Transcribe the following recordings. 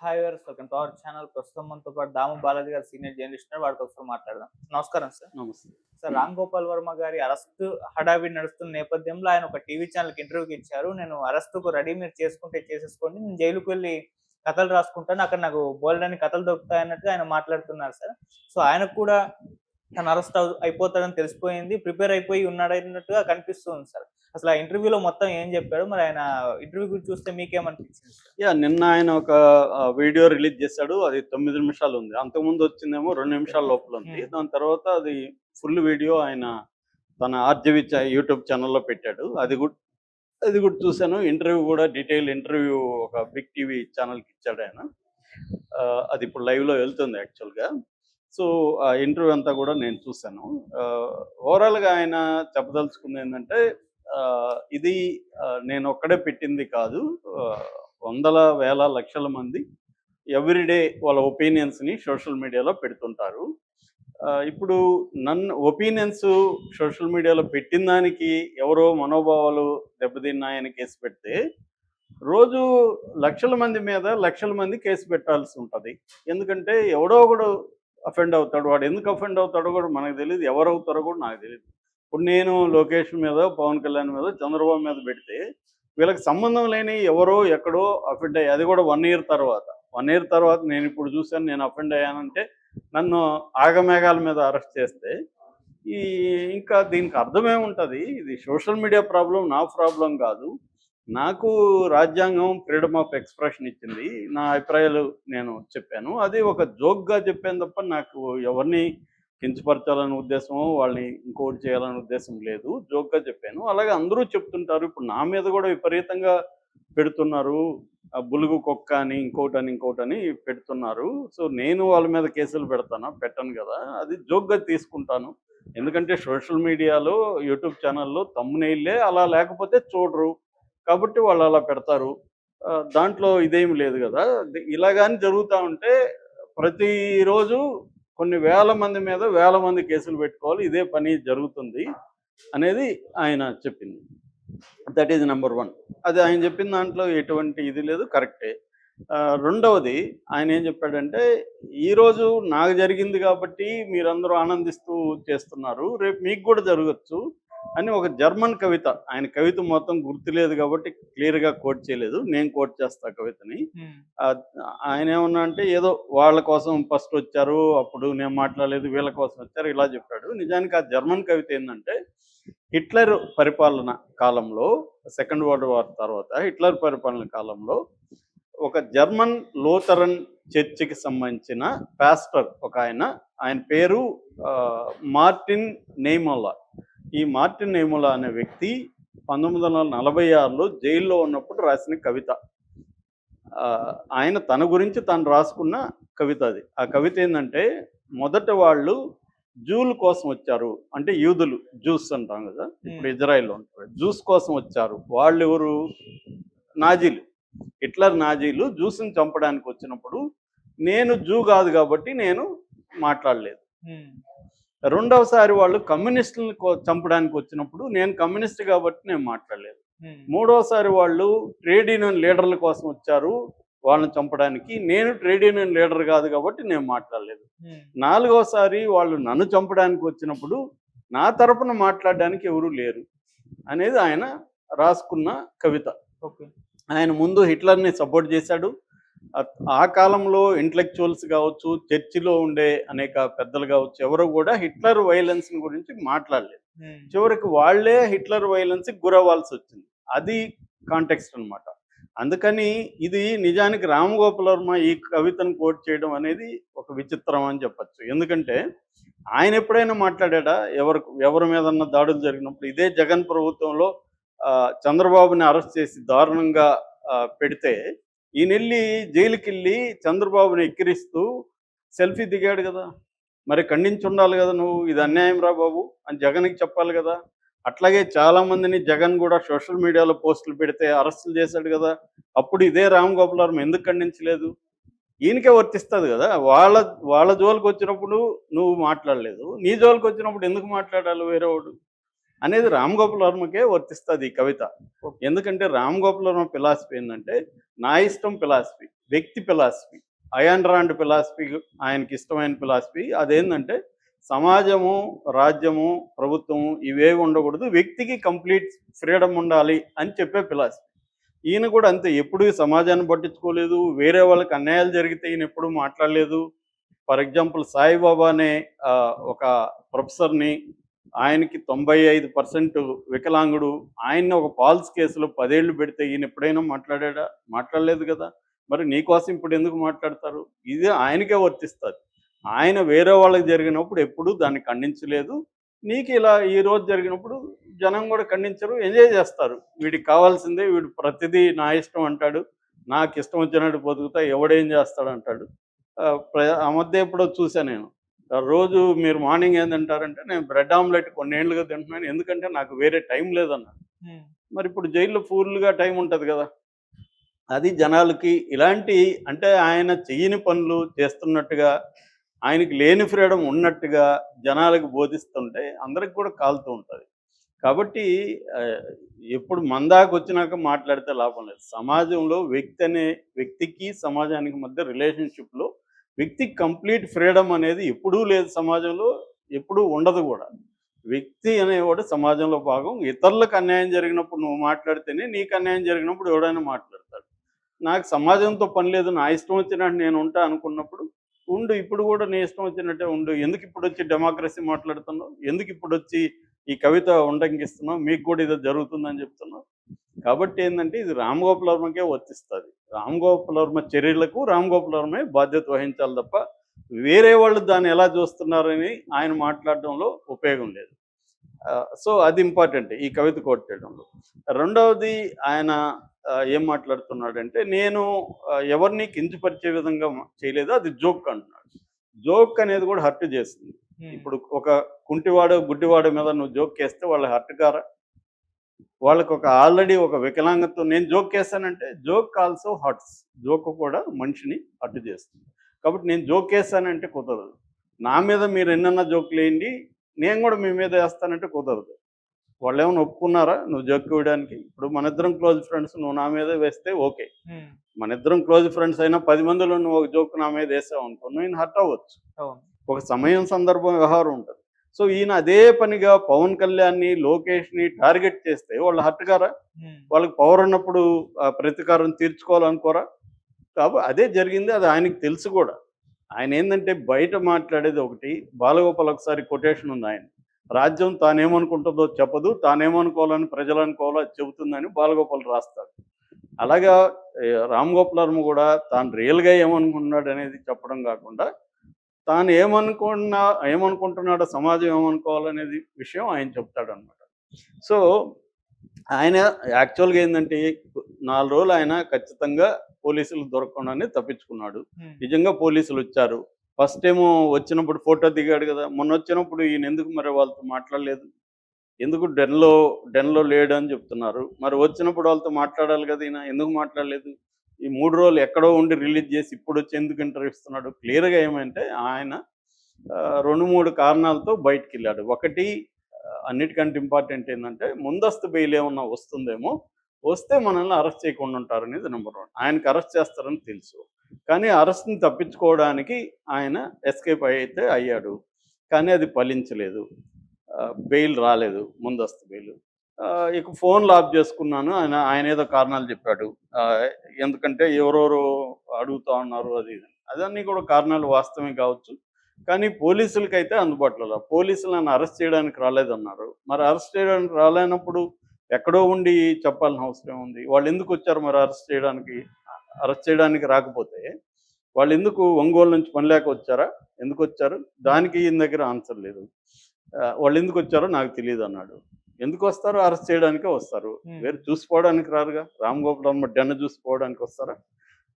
Hi viewers, welcome to our channel. ప్రస్తుతం మనతో పాటు దాము బాలాజీ గారు సీనియర్ జర్నలిస్ట్ ఉన్నారు. వాడితో ఒకసారి మాట్లాడదాం. నమస్కారం సార్. నమస్తే. సార్, రామ్ గోపాల్ వర్మ గారి అరెస్ట్ హడావిడి నడుస్తున్న నేపథ్యంలో ఆయన ఒక టీవీ ఛానల్‌కి ఇంటర్వ్యూకి ఇచ్చారు. నేను అరెస్ట్‌కు రెడీ, మీరు చేసుకుంటే చేసేసుకోండి. నేను జైలుకి వెళ్లి కథలు రాసుకుంటాను. అక్కడ నాకు బోలెడన్ని కథలు దొరుకుతాయన్నట్టుగా ఆయన మాట్లాడుతున్నారు సార్. సో ఆయనకు కూడా తను అరెస్ట్ అయిపోతాడని తెలిసిపోయింది. ప్రిపేర్ అయిపోయి ఉన్నాడన్నట్టుగా కనిపిస్తుంది సార్. అసలు ఆ ఇంటర్వ్యూలో మొత్తం ఏం చెప్పాడు? మరి ఆయన ఇంటర్వ్యూ గురించి చూస్తే మీకేమనిపించింది సార్? నిన్న ఆయన ఒక వీడియో రిలీజ్ చేశాడు. అది 9 నిమిషాలు ఉంది. అంతకుముందు వచ్చిందేమో 2 నిమిషాల లోపల ఉంది. దాని తర్వాత అది ఫుల్ వీడియో ఆయన తన ఆర్జీవి యూట్యూబ్ ఛానల్‌లో పెట్టాడు. అది కూడా చూశాను. ఇంటర్వ్యూ కూడా డీటెయిల్ ఇంటర్వ్యూ ఒక బిగ్ టీవీ ఛానల్‌కి ఇచ్చాడు ఆయన. అది ఇప్పుడు లైవ్‌లో వెళ్తుంది యాక్చువల్‌గా. సో, ఆ ఇంటర్వ్యూ అంతా కూడా నేను చూశాను. ఓవరాల్‌గా ఆయన చెప్పదలుచుకుందేంటంటే ఇది నేనొక్కడే పెట్టింది కాదు. వందల, వేల, లక్షల మంది ఎవ్రీడే వాళ్ళ ఒపీనియన్స్‌ని సోషల్ మీడియాలో పెడుతుంటారు. ఇప్పుడు నన్ను ఒపీనియన్స్ సోషల్ మీడియాలో పెట్టిన దానికి ఎవరో మనోభావాలు దెబ్బతిన్నాయని కేసు పెడితే, రోజు లక్షల మంది మీద లక్షల మంది కేసు పెట్టాల్సి ఉంటది. ఎందుకంటే ఎవడో ఒకడు అఫెండ్ అవుతాడు. వాడు ఎందుకు అఫెండ్ అవుతాడో కూడా మనకు తెలీదు. ఎవరవుతారో కూడా నాకు తెలీదు. ఇప్పుడు నేను లోకేష్ మీదో, పవన్ కళ్యాణ్ మీదో, చంద్రబాబు మీద పెడితే వీళ్ళకి సంబంధం లేని ఎవరో ఎక్కడో అఫెండ్ అయ్యి, అది కూడా 1 ఇయర్ తర్వాత. 1 ఇయర్ తర్వాత నేను ఇప్పుడు చూశాను, నేను అఫెండ్ అయ్యానంటే నన్ను ఆగమేఘాల మీద అరెస్ట్ చేస్తే ఈ ఇంకా దీనికి అర్థమేముంటది? ఇది సోషల్ మీడియా ప్రాబ్లం, నా ప్రాబ్లం కాదు. నాకు రాజ్యాంగం ఫ్రీడమ్ ఆఫ్ ఎక్స్‌ప్రెషన్ ఇచ్చింది. నా అభిప్రాయాలు నేను చెప్పాను. అది ఒక జోక్‌గా చెప్పాను తప్ప నాకు ఎవరిని కించపరచాలనే ఉద్దేశమో, వాళ్ళని ఇంకోటి చేయాలనే ఉద్దేశం లేదు. జోక్‌గా చెప్పాను. అలాగే అందరూ చెప్తుంటారు. ఇప్పుడు నా మీద కూడా విపరీతంగా పెడుతున్నారు. బులుగు కుక్క అని, ఇంకోటని పెడుతున్నారు. సో, నేను వాళ్ళ మీద కేసులు పెడతానా? పెట్టను కదా! అది జోక్‌గా తీసుకుంటాను. ఎందుకంటే సోషల్ మీడియాలో, యూట్యూబ్ ఛానల్‌లో థంబ్‌నెయిల్లే అలా లేకపోతే చూడరు. కాబట్టి వాళ్ళు అలా పెడతారు. దాంట్లో ఇదేమి లేదు కదా! ఇలా గాని జరుగుతా ఉంటే ప్రతిరోజు కొన్ని వేల మంది మీద వేల మంది కేసులు పెట్టుకోవాలి. ఇదే పని జరుగుతుంది అనేది ఆయన చెప్పింది. That is number 1. అది ఆయన చెప్పిన దాంట్లో ఎటువంటి ఇది లేదు, కరెక్టే. రెండవది ఆయన ఏం చెప్పాడంటే, ఈరోజు నాకు జరిగింది కాబట్టి మీరందరూ ఆనందిస్తూ చేస్తున్నారు. రేపు మీకు కూడా జరగొచ్చు అని ఒక జర్మన్ కవిత. ఆయన కవిత మొత్తం గుర్తులేదు కాబట్టి క్లియర్‌గా కోట్ చేయలేదు. నేను కోట్ చేస్తా కవితని. ఆయన ఏమన్నా అంటే ఏదో వాళ్ళ కోసం ఫస్ట్ వచ్చారు, అప్పుడు నేను మాట్లాడలేదు, వీళ్ళ కోసం వచ్చారు ఇలా చెప్పాడు. నిజానికి ఆ జర్మన్ కవిత ఏందంటే, హిట్లర్ పరిపాలన కాలంలో, సెకండ్ వరల్డ్ వార్ తర్వాత హిట్లర్ పరిపాలన కాలంలో ఒక జర్మన్ లూథరన్ చర్చికి సంబంధించిన పాస్టర్ ఒక ఆయన పేరు మార్టిన్ నైమోలా. ఈ మార్టిన్ నైమోలా అనే వ్యక్తి 1946లో జైల్లో ఉన్నప్పుడు రాసిన కవిత. ఆయన తన గురించి తను రాసుకున్న కవిత అది. ఆ కవిత ఏంటంటే, మొదట వాళ్ళు జూల కోసం వచ్చారు. అంటే యూదులు, జూస్ అంటాం కదా, ఇప్పుడు ఇజ్రాయెల్లో ఉంటారు. జూస్ కోసం వచ్చారు. వాళ్ళు ఎవరు? నాజీలు. హిట్లర్ నాజీలు జూస్ని చంపడానికి వచ్చినప్పుడు నేను జూ కాదు కాబట్టి నేను మాట్లాడలేదు. రెండవసారి వాళ్ళు కమ్యూనిస్టులను చంపడానికి వచ్చినప్పుడు నేను కమ్యూనిస్ట్ కాబట్టి నేను మాట్లాడలేదు. మూడవసారి వాళ్ళు ట్రేడ్ యూనియన్ లీడర్ల కోసం వచ్చారు వాళ్ళని చంపడానికి, నేను ట్రేడ్ యూనియన్ లీడర్ కాదు కాబట్టి నేను మాట్లాడలేదు. నాలుగవసారి వాళ్ళు నన్ను చంపడానికి వచ్చినప్పుడు నా తరపున మాట్లాడడానికి ఎవరూ లేరు అనేది ఆయన రాసుకున్న కవిత. ఆయన ముందు హిట్లర్ని సపోర్ట్ చేశాడు. ఆ కాలంలో ఇంటలెక్చువల్స్ కావచ్చు, చర్చిలో ఉండే అనేక పెద్దలు కావచ్చు, ఎవరు కూడా హిట్లర్ వైలెన్స్ గురించి మాట్లాడలేదు. చివరికి వాళ్లే హిట్లర్ వైలెన్స్కి గురవ్వాల్సి వచ్చింది. అది కాంటెక్స్ట్ అనమాట. అందుకని ఇది నిజానికి రామ్ గోపాల్ వర్మ ఈ కవితను కోట్ చేయడం అనేది ఒక విచిత్రం అని చెప్పచ్చు. ఎందుకంటే ఆయన ఎప్పుడైనా మాట్లాడా ఎవరి మీదన్నా దాడులు జరిగినప్పుడు? ఇదే జగన్ ప్రభుత్వంలో చంద్రబాబుని అరెస్ట్ చేసి దారుణంగా పెడితే ఈయనెళ్ళి జైలుకెళ్ళి చంద్రబాబుని ఎక్కిరిస్తూ సెల్ఫీ దిగాడు కదా. మరి ఖండించి ఉండాలి కదా, నువ్వు ఇది అన్యాయం రా బాబు అని జగన్కి చెప్పాలి కదా. అట్లాగే చాలామందిని జగన్ కూడా సోషల్ మీడియాలో పోస్టులు పెడితే అరెస్టులు చేశాడు కదా. అప్పుడు ఇదే రామ్ గోపాల్ వర్మ ఎందుకు ఖండించలేదు? ఈయనకే వర్తిస్తుంది కదా. వాళ్ళ జోలికి వచ్చినప్పుడు నువ్వు మాట్లాడలేదు, నీ జోలికి వచ్చినప్పుడు ఎందుకు మాట్లాడాలి వేరేవాడు అనేది రామ్ గోపాల్ వర్మకే వర్తిస్తుంది ఈ కవిత. ఎందుకంటే రామ్ గోపాల్ వర్మ ఫిలాసఫీ ఏంటంటే, నా ఇష్టం ఫిలాసఫీ. వ్యక్తి ఫిలాసఫీ, అయాన్ రాండ్ ఫిలాసఫీ, ఆయనకి ఇష్టమైన ఫిలాసఫీ అదేంటంటే సమాజము, రాజ్యము, ప్రభుత్వము ఇవేవి ఉండకూడదు, వ్యక్తికి కంప్లీట్ ఫ్రీడమ్ ఉండాలి అని చెప్పే ఫిలాసఫీ. ఈయన కూడా అంతే, ఎప్పుడు సమాజాన్ని పట్టించుకోలేదు, వేరే వాళ్ళకి అన్యాయాలు జరిగితే ఈయన ఎప్పుడు మాట్లాడలేదు. ఫర్ ఎగ్జాంపుల్ సాయిబాబా అనే ఒక ప్రొఫెసర్ని, ఆయనకి 95% వికలాంగుడు, ఆయన్ని ఒక ఫాల్స్ కేసులో 10 ఏళ్ళు పెడితే ఈయన ఎప్పుడైనా మాట్లాడా? మాట్లాడలేదు కదా. మరి నీకోసం ఇప్పుడు ఎందుకు మాట్లాడతారు? ఇది ఆయనకే వర్తిస్తుంది. ఆయన వేరే వాళ్ళకి జరిగినప్పుడు ఎప్పుడూ దాన్ని ఖండించలేదు. నీకు ఇలా ఈరోజు జరిగినప్పుడు జనం కూడా ఖండించరు, ఎంజాయ్ చేస్తారు. వీడికి కావాల్సిందే, వీడు ప్రతిదీ నా ఇష్టం అంటాడు, నాకు ఇష్టం వచ్చినట్టు బతుకుతా, ఎవడేం చేస్తాడు అంటాడు. ఆ మధ్య ఎప్పుడో చూసా నేను, రోజు మీరు మార్నింగ్ ఏం తింటారంటే నేను బ్రెడ్ ఆమ్లెట్ కొన్నేళ్లుగా తింటున్నాను, ఎందుకంటే నాకు వేరే టైం లేదన్నాడు. మరి ఇప్పుడు జైల్లో ఫుల్గా టైం ఉంటుంది కదా. అది జనాలకి ఇలాంటి, అంటే ఆయన చెయ్యని పనులు చేస్తున్నట్టుగా, ఆయనకి లేని ఫ్రీడమ్ ఉన్నట్టుగా జనాలకు బోధిస్తుంటే అందరికి కూడా కాలుతూ ఉంటుంది. కాబట్టి ఎప్పుడు మందాకు వచ్చినాక మాట్లాడితే లాభం లేదు. సమాజంలో వ్యక్తికి సమాజానికి మధ్య రిలేషన్షిప్లో వ్యక్తికి కంప్లీట్ ఫ్రీడమ్ అనేది ఎప్పుడూ లేదు సమాజంలో, ఎప్పుడూ ఉండదు కూడా. వ్యక్తి అనేవాడు సమాజంలో భాగం. ఇతరులకు అన్యాయం జరిగినప్పుడు నువ్వు మాట్లాడితేనే, నీకు అన్యాయం జరిగినప్పుడు ఎవడైనా మాట్లాడతాడు. నాకు సమాజంతో పని లేదు, నా ఇష్టం వచ్చినట్టు నేను ఉంటా అనుకున్నప్పుడు ఉండు. ఇప్పుడు కూడా నీ ఇష్టం వచ్చినట్టే ఉండు. ఎందుకు ఇప్పుడు వచ్చి డెమోక్రసీ మాట్లాడుతున్నావు? ఎందుకు ఇప్పుడు వచ్చి ఈ కవిత ఉల్లంఘిస్తున్నావు? మీకు కూడా ఇది జరుగుతుందని చెప్తున్నావు. కాబట్టి ఏంటంటే ఇది రామ్ గోపాల్ వర్మకే వర్తిస్తుంది. రామ్ గోపాల్ వర్మ చర్యలకు రామ్ గోపాల్ వర్మే బాధ్యత వహించాలి తప్ప వేరే వాళ్ళు దాన్ని ఎలా చూస్తున్నారని ఆయన మాట్లాడడంలో ఉపయోగం లేదు. సో అది ఇంపార్టెంట్ ఈ కవిత కోట్ చేయడంలో. రెండవది ఆయన ఏం మాట్లాడుతున్నాడంటే, నేను ఎవరిని కించపరిచే విధంగా చేయలేదు, అది జోక్ అంటున్నాడు. జోక్ అనేది కూడా హర్ట్ చేస్తుంది. ఇప్పుడు ఒక కుంటివాడు గుడ్డివాడు మీద నువ్వు జోక్ వేస్తే వాళ్ళు హర్ట్ కారా? వాళ్ళకు ఒక ఆల్రెడీ ఒక వికలాంగతో నేను జోక్ వేసానంటే జోక్ ఆల్సో హర్ట్స్. జోక్ కూడా మనిషిని హర్ట్ చేస్తుంది. కాబట్టి నేను జోక్ వేసానంటే కుదరదు. నా మీద మీరు ఎన్నన్నా జోకులు వేయండి, నేను కూడా మీ మీద వేస్తానంటే కుదరదు. వాళ్ళు ఏమైనా ఒప్పుకున్నారా నువ్వు జోక్ వేయడానికి? ఇప్పుడు మన ఇద్దరం క్లోజ్ ఫ్రెండ్స్, నువ్వు నా మీద వేస్తే ఓకే. మన ఇద్దరం క్లోజ్ ఫ్రెండ్స్ అయినా 10 మందిలో నువ్వు ఒక జోక్ నా మీద వేసావు అనుకో, నేను హర్ట్ అవ్వచ్చు. ఒక సమయం, సందర్భం, వ్యవహారం ఉంటుంది. సో ఈయన అదే పనిగా పవన్ కళ్యాణ్ని, లోకేష్ని టార్గెట్ చేస్తే వాళ్ళు హర్ట్ కారా? వాళ్ళకి పవర్ ఉన్నప్పుడు ప్రతీకారం తీర్చుకోవాలనుకోరా? కాబట్టి అదే జరిగింది. అది ఆయనకి తెలుసు కూడా. ఆయన ఏంటంటే బయట మాట్లాడేది ఒకటి. బాలగోపాల్ ఒకసారి కొటేషన్ ఉంది ఆయన, రాజ్యం తానేమనుకుంటుందో చెప్పదు, తానేమనుకోవాలని ప్రజలు అనుకోవాలో అది చెబుతుందని బాలగోపాల్ రాస్తాడు. అలాగా రామ్ గోపాల్ వర్మ కూడా తాను రియల్గా ఏమనుకుంటున్నాడు అనేది చెప్పడం కాకుండా, తాను ఏమనుకుంటున్నాడో సమాజం ఏమనుకోవాలనేది విషయం ఆయన చెప్తాడు అనమాట. సో ఆయన యాక్చువల్గా ఏంటంటే 4 రోజులు ఆయన ఖచ్చితంగా పోలీసులు దొరకకుండానే తప్పించుకున్నాడు. నిజంగా పోలీసులు వచ్చారు. ఫస్ట్ ఏమో వచ్చినప్పుడు ఫోటో దిగాడు కదా. మొన్న వచ్చినప్పుడు ఈయన ఎందుకు మరి వాళ్ళతో మాట్లాడలేదు? ఎందుకు డెన్లో లేడు అని చెప్తున్నారు. మరి వచ్చినప్పుడు వాళ్ళతో మాట్లాడాలి కదా ఈయన, ఎందుకు మాట్లాడలేదు? ఈ 3 రోజులు ఎక్కడో ఉండి రిలీజ్ చేసి ఇప్పుడు వచ్చి ఎందుకు ఇంటర్వ్యూ ఇస్తున్నాడు? క్లియర్గా ఏమంటే ఆయన 2-3 కారణాలతో బయటికి వెళ్ళాడు. ఒకటి, అన్నిటికంటే ఇంపార్టెంట్ ఏంటంటే ముందస్తు బెయిల్ ఏమన్నా వస్తుందేమో, వస్తే మనల్ని అరెస్ట్ చేయకుండా ఉంటారనేది నెంబర్ 1. ఆయనకు అరెస్ట్ చేస్తారని తెలుసు, కానీ అరెస్ట్ని తప్పించుకోవడానికి ఆయన ఎస్కేప్ అయితే అయ్యాడు. కానీ అది ఫలించలేదు, బెయిల్ రాలేదు, ముందస్తు బెయిల్. ఇక ఫోన్లు ఆఫ్ చేసుకున్నాను ఆయన ఏదో కారణాలు చెప్పాడు. ఎందుకంటే ఎవరెవరు అడుగుతా ఉన్నారు అది ఇది. అదన్నీ కూడా కారణాలు వాస్తవమే కావచ్చు, కానీ పోలీసులకైతే అందుబాటులో పోలీసులు నన్ను అరెస్ట్ చేయడానికి రాలేదన్నారు. మరి అరెస్ట్ చేయడానికి రాలేనప్పుడు ఎక్కడో ఉండి చెప్పాల్సిన అవసరం ఉంది. వాళ్ళు ఎందుకు వచ్చారు మరి అరెస్ట్ చేయడానికి? అరెస్ట్ చేయడానికి రాకపోతే వాళ్ళు ఎందుకు ఒంగోలు నుంచి పని లేక వచ్చారా? ఎందుకు వచ్చారు? దానికి ఈయన దగ్గర ఆన్సర్ లేదు. వాళ్ళు ఎందుకు వచ్చారో నాకు తెలియదు అన్నాడు. ఎందుకు వస్తారు? అరెస్ట్ చేయడానికే వస్తారు, వేరు చూసిపోవడానికి రారుగా. రామ్ గోపాల్ వర్మ డెన్న చూసిపోవడానికి వస్తారా?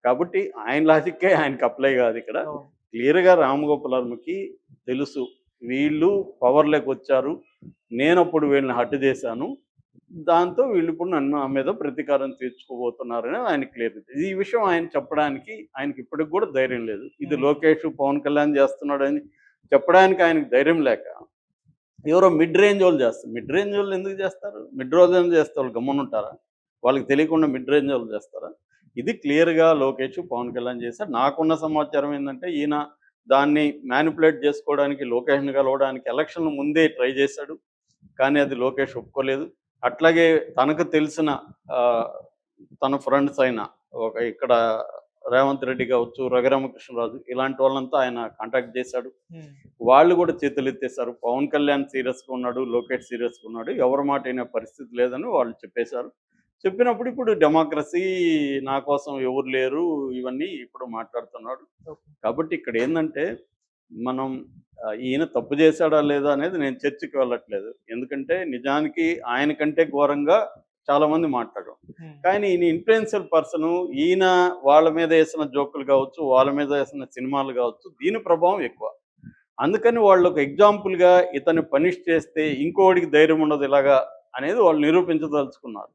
కాబట్టి ఆయన లాజిక్కే ఆయనకి అప్లై కాదు ఇక్కడ. క్లియర్గా రామ్ గోపాల్ వర్మకి తెలుసు, వీళ్ళు పవర్లోకి వచ్చారు, నేనప్పుడు వీళ్ళని హట్ చేశాను, దాంతో వీళ్ళు ఇప్పుడు నా మీద ప్రతీకారం తీర్చుకోబోతున్నారని ఆయన క్లియర్. ఈ విషయం ఆయన చెప్పడానికి ఆయనకి ఇప్పటికి కూడా ధైర్యం లేదు. ఇది లోకేష్, పవన్ కళ్యాణ్ చేస్తున్నాడని చెప్పడానికి ఆయనకు ధైర్యం లేక ఎవరో మిడ్ రేంజ్ వాళ్ళు చేస్తారు. మిడ్ రేంజ్ వాళ్ళు ఎందుకు చేస్తారు? మిడ్ రేంజ్ చేస్తే వాళ్ళు గమ్మునుంటారా? వాళ్ళకి తెలియకుండా మిడ్ రేంజ్ వాళ్ళు చేస్తారా? ఇది క్లియర్గా లోకేష్ పవన్ కళ్యాణ్ చేశారు. నాకున్న సమాచారం ఏంటంటే ఈయన దాన్ని మ్యానిపులేట్ చేసుకోవడానికి లోకేష్ని కలవడానికి ఎలక్షన్ ముందే ట్రై చేశాడు. కానీ అది లోకేష్ ఒప్పుకోలేదు. అట్లాగే తనకు తెలిసిన తన ఫ్రెండ్స్ అయిన ఇక్కడ రేవంత్ రెడ్డి కావచ్చు, రఘురామకృష్ణరాజు ఇలాంటి వాళ్ళంతా ఆయన కాంటాక్ట్ చేశాడు. వాళ్ళు కూడా చేతులెత్తేశారు. పవన్ కళ్యాణ్ సీరియస్గా ఉన్నాడు, లోకేష్ సీరియస్గా ఉన్నాడు, ఎవరి మాట అయినా పరిస్థితి లేదని వాళ్ళు చెప్పేశారు. చెప్పినప్పుడు ఇప్పుడు డెమోక్రసీ, నా కోసం ఎవరు లేరు, ఇవన్నీ ఇప్పుడు మాట్లాడుతున్నాడు. కాబట్టి ఇక్కడ ఏంటంటే మనం ఈయన తప్పు చేశాడా లేదా అనేది నేను చర్చకి వెళ్ళట్లేదు. ఎందుకంటే నిజానికి ఆయన కంటే ఘోరంగా చాలామంది మాట్లాడారు. కానీ ఈయన ఇన్ఫ్లుయెన్షియల్ పర్సన్, ఈయన వాళ్ళ మీద వేసిన జోకులు కావచ్చు, వాళ్ళ మీద వేసిన సినిమాలు కావచ్చు, దీని ప్రభావం ఎక్కువ. అందుకని వాళ్ళు ఒక ఎగ్జాంపుల్గా ఇతన్ని పనిష్ చేస్తే ఇంకోడికి ధైర్యం ఉండదు ఇలాగా అనేది వాళ్ళు నిరూపించదలుచుకున్నారు.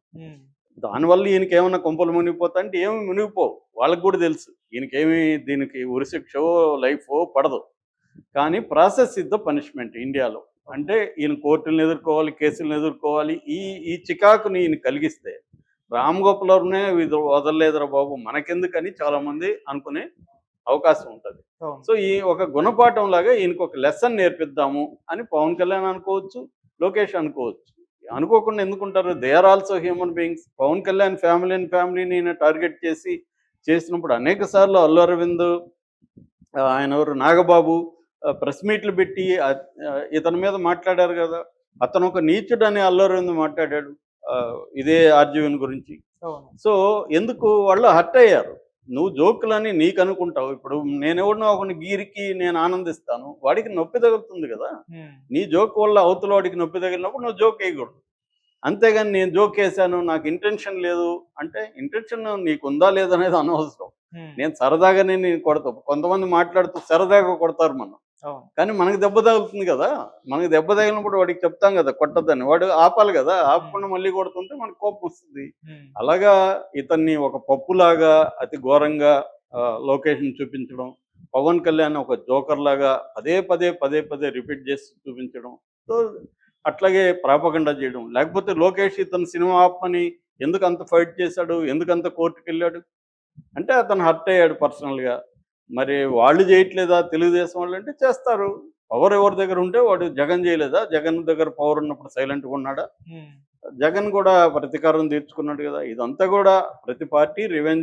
దానివల్ల ఈయనకి ఏమన్నా కొంపలు మునిగిపోతా అంటే ఏమి మునిగిపోవు, వాళ్ళకి కూడా తెలుసు ఈయనకేమి దీనికి ఉరిశిక్షో లైఫో పడదు. కానీ ప్రాసెస్ ఇస్ ద పనిష్మెంట్ ఇండియాలో. అంటే ఈయన కోర్టులను ఎదుర్కోవాలి, కేసులను ఎదుర్కోవాలి. ఈ చికాకుని ఈయన కలిగిస్తే రామ్ గోపాల్ వర్మనే వదలలేదురా బాబు మనకెందుకని చాలామంది అనుకునే అవకాశం ఉంటుంది. సో ఈ ఒక గుణపాఠం లాగా ఈయనకు ఒక లెసన్ నేర్పిద్దాము అని పవన్ కళ్యాణ్ అనుకోవచ్చు, లోకేష్ అనుకోవచ్చు. అనుకోకుండా ఎందుకుంటారు? They are also human beings. Pawan Kalyan ఫ్యామిలీని ఈయన టార్గెట్ చేసినప్పుడు అనేక సార్లు అల్లు అరవింద్, ఆయన ఎవరు నాగబాబు ప్రెస్ మీట్లు పెట్టి ఇతని మీద మాట్లాడారు కదా. అతను ఒక నీచుడు అని అల్లు అరవింద్ మాట్లాడాడు ఇదే ఆర్జీవన్ గురించి. సో ఎందుకు వాళ్ళు హర్ట్ అయ్యారు. నువ్వు జోకులని నీకు అనుకుంటావు. ఇప్పుడు నేనెవడినో ఒకని గీరికి నేను ఆనందిస్తాను, వాడికి నొప్పి తగులుతుంది కదా. నీ జోక్ వల్ల అవతల వాడికి నొప్పి తగిలినప్పుడు నువ్వు జోక్ వేయకూడదు. అంతేగాని నేను జోక్ వేసాను, నాకు ఇంటెన్షన్ లేదు అంటే ఇంటెన్షన్ నీకు ఉందా లేదనేది అనవసరం. నేను సరదాగానే నేను కొడతాను. కొంతమంది మాట్లాడుతూ సరదాగా కొడతారు మనం, కానీ మనకు దెబ్బ తగులుతుంది కదా. మనకు దెబ్బ తగిలినప్పుడు వాడికి చెప్తాం కదా కొట్టద్దని, వాడు ఆపాలి కదా. ఆపకుండా మళ్ళీ కొడుతుంటే మనకు కోపం వస్తుంది. అలాగా ఇతన్ని ఒక పప్పులాగా అతి ఘోరంగా లోకేష్ని చూపించడం, పవన్ కళ్యాణ్ ఒక జోకర్ లాగా పదే రిపీట్ చేసి చూపించడం, సో అట్లాగే ప్రాపగండా చేయడం. లేకపోతే లోకేష్ ఇతను సినిమా ఆపని ఎందుకు అంత ఫైట్ చేశాడు, ఎందుకంత కోర్టుకు వెళ్ళాడు అంటే అతను హర్ట్ అయ్యాడు పర్సనల్గా. మరి వాళ్ళు చేయట్లేదా తెలుగుదేశం వాళ్ళు అంటే చేస్తారు. పవర్ ఎవరి దగ్గర ఉంటే వాడు జగన్ చేయలేదా? జగన్ దగ్గర పవర్ ఉన్నప్పుడు సైలెంట్గా ఉన్నాడా? జగన్ కూడా ప్రతీకారం తీర్చుకున్నాడు కదా. ఇదంతా కూడా ప్రతి పార్టీ రివెంజ్